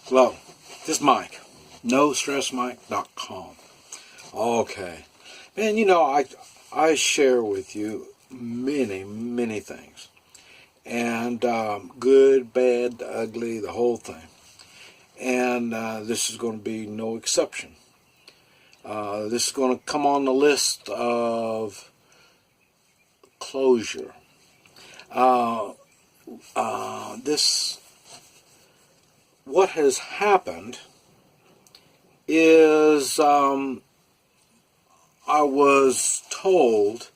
Hello, this is Mike, NoStressMike.com. Okay, man, you know, I share with you many things, and good, bad, ugly, the whole thing, and this is going to be no exception. This is going to come on the list of closure. What has happened is I was told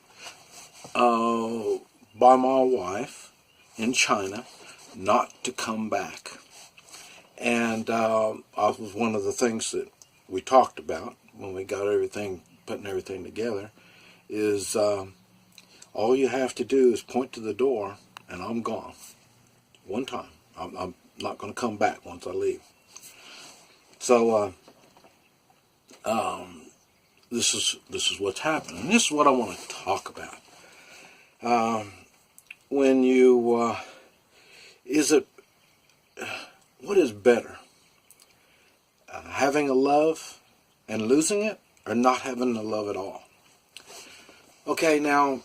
by my wife in China not to come back. And that was one of the things that we talked about when we got putting everything together, is all you have to do is point to the door and I'm gone. One time. I'm not going to come back once I leave. So this is what's happening. And this is what I want to talk about. When you what is better? Having a love and losing it, or not having a love at all? Okay, now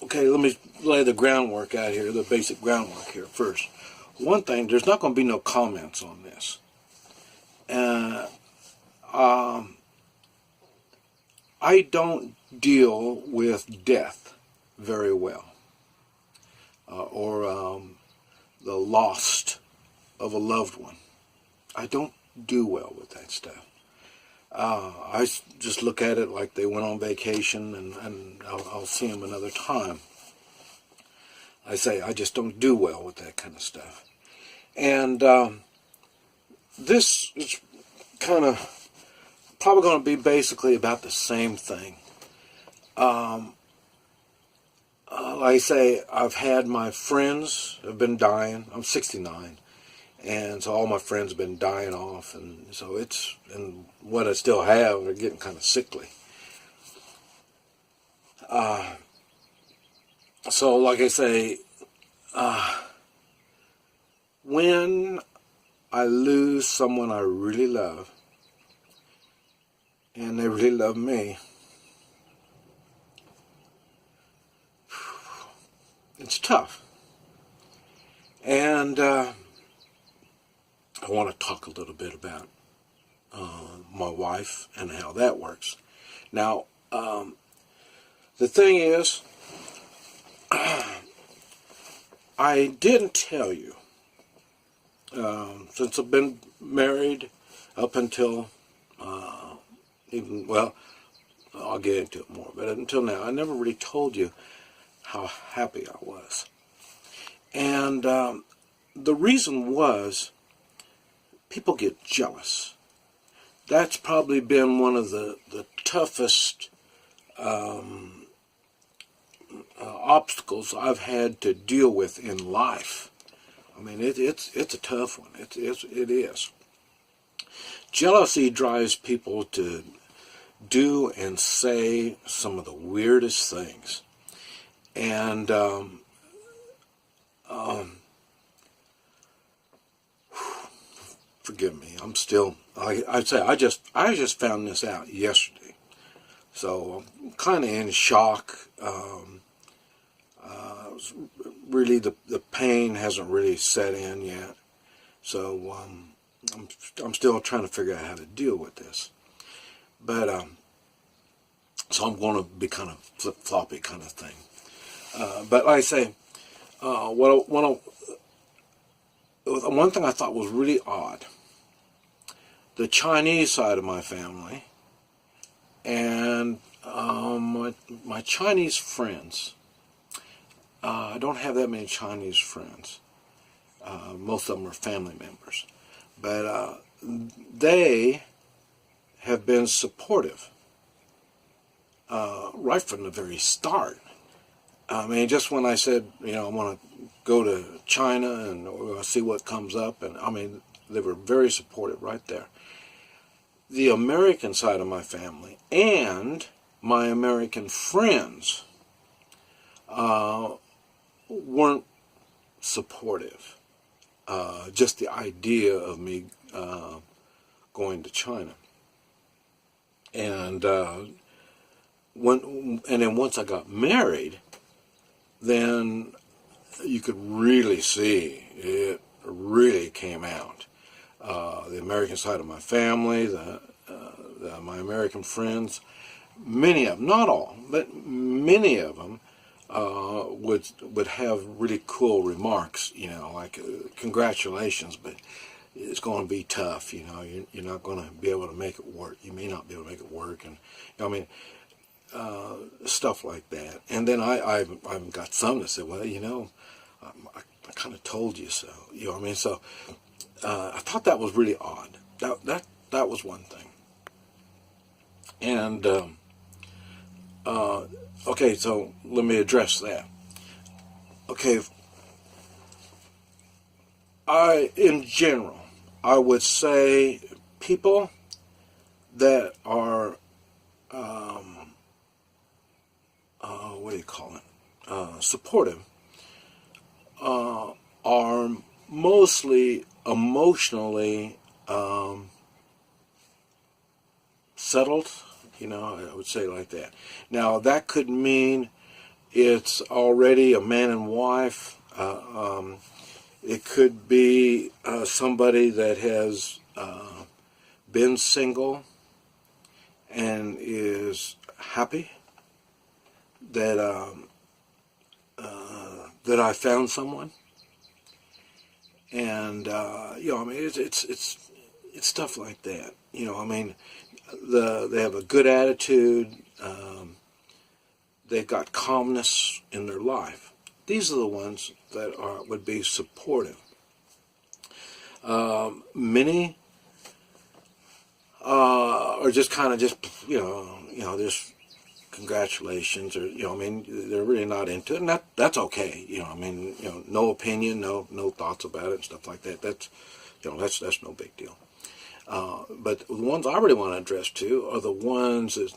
okay, let me lay the groundwork out here, the basic groundwork here first. One thing, there's not going to be no comments on this. I don't deal with death very well, or the loss of a loved one. I don't do well with that stuff. I just look at it like they went on vacation, and I'll see them another time. I say I just don't do well with that kind of stuff. And this is kind of probably going to be basically about the same thing. Like I say, I've had my friends have been dying. I'm 69. And so all my friends have been dying off, and so and what I still have are getting kind of sickly. So like I say, when I lose someone I really love, and they really love me, it's tough. And I want to talk a little bit about my wife and how that works. Now, the thing is, I didn't tell you, since I've been married up until, I'll get into it more, but until now, I never really told you how happy I was. And the reason was, people get jealous. That's probably been one of the toughest obstacles I've had to deal with in life. I mean, it's a tough one. It is. Jealousy drives people to do and say some of the weirdest things. And forgive me. I'm still. I'd say I just found this out yesterday, so I'm kind of in shock. Really, the pain hasn't really set in yet, so I'm still trying to figure out how to deal with this. But so I'm going to be kind of flip-floppy kind of thing. But like I say, one thing I thought was really odd. The Chinese side of my family and my Chinese friends. I don't have that many Chinese friends. Most of them are family members. But they have been supportive right from the very start. I mean, just when I said, I want to go to China and see what comes up, and I mean, they were very supportive right there. The American side of my family and my American friends weren't supportive. Just the idea of me going to China. And then once I got married, then you could really see it really came out. The American side of my family, my American friends, many of them, not all, but many of them would have really cool remarks, like congratulations, but it's going to be tough, you're not going to be able to make it work. You may not be able to make it work, and stuff like that. And then I've got some that say, well, I kind of told you so. So I thought that was really odd. That was one thing. And okay, so let me address that. Okay, in general, I would say people that are what do you call it? Supportive are mostly emotionally settled, I would say like that. Now, that could mean it's already a man and wife. It could be somebody that has been single and is happy that that I found someone. And it's stuff like that. They have a good attitude. They've got calmness in their life. These are the ones that would be supportive. Many are just just congratulations, or they're really not into it, and that's okay. No opinion, no thoughts about it, and stuff like that. That's no big deal. But the ones I really want to address to are the ones that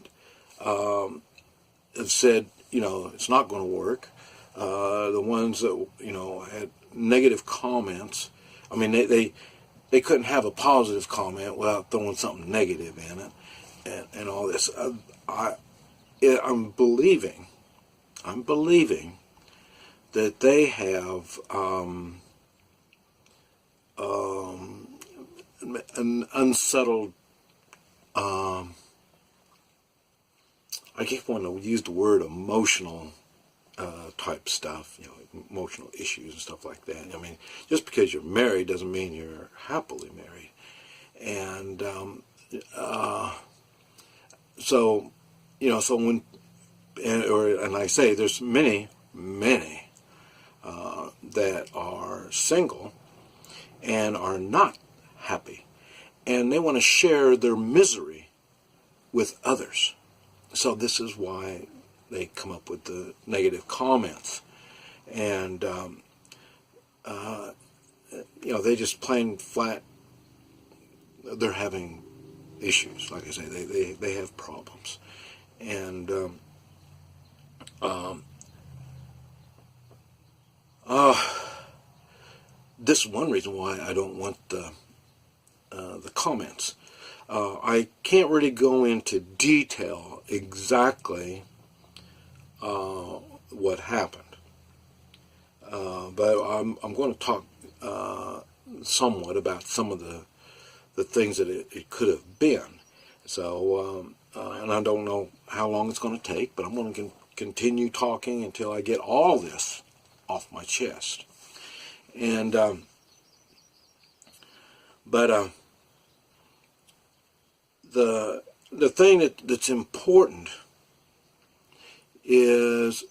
have said, it's not going to work. The ones that had negative comments. They couldn't have a positive comment without throwing something negative in it, and all this. I'm believing that they have an unsettled. I keep wanting to use the word emotional type stuff, emotional issues and stuff like that. Just because you're married doesn't mean you're happily married, and so when and I say there's many that are single and are not happy, and they want to share their misery with others. So this is why they come up with the negative comments, and they just plain flat. They're having issues. Like I say, they have problems, and this is one reason why I don't want the comments. I can't really go into detail exactly what happened, but I'm going to talk somewhat about some of the things that it could have been. So, and I don't know how long it's going to take, but I'm going to continue talking until I get all this off my chest. And the thing that's important is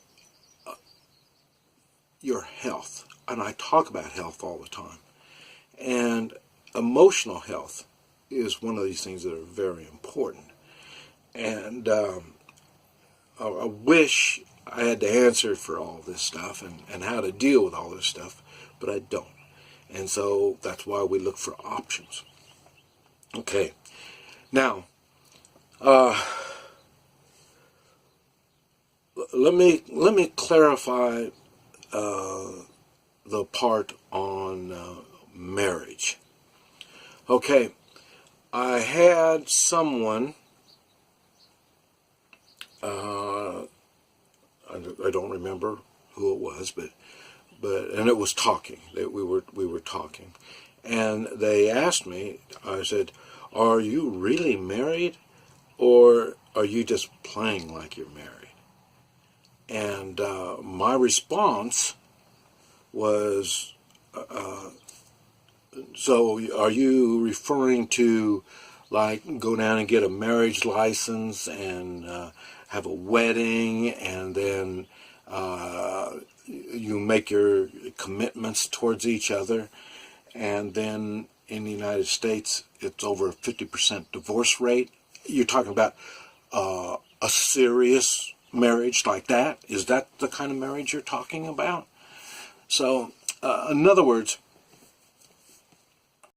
your health. And I talk about health all the time. And emotional health is one of these things that are very important. And I wish I had the answer for all this stuff and how to deal with all this stuff, but I don't. And so that's why we look for options. Okay. Now, let me clarify the part on marriage. Okay, I had someone, I don't remember who it was, but and it was talking. We were talking, and they asked me. I said, "Are you really married, or are you just playing like you're married?" And my response was, "So are you referring to like go down and get a marriage license and have a wedding, and then you make your commitments towards each other, and then in the United States it's over a 50% divorce rate? You're talking about a serious marriage like that? Is that the kind of marriage you're talking about?" So in other words,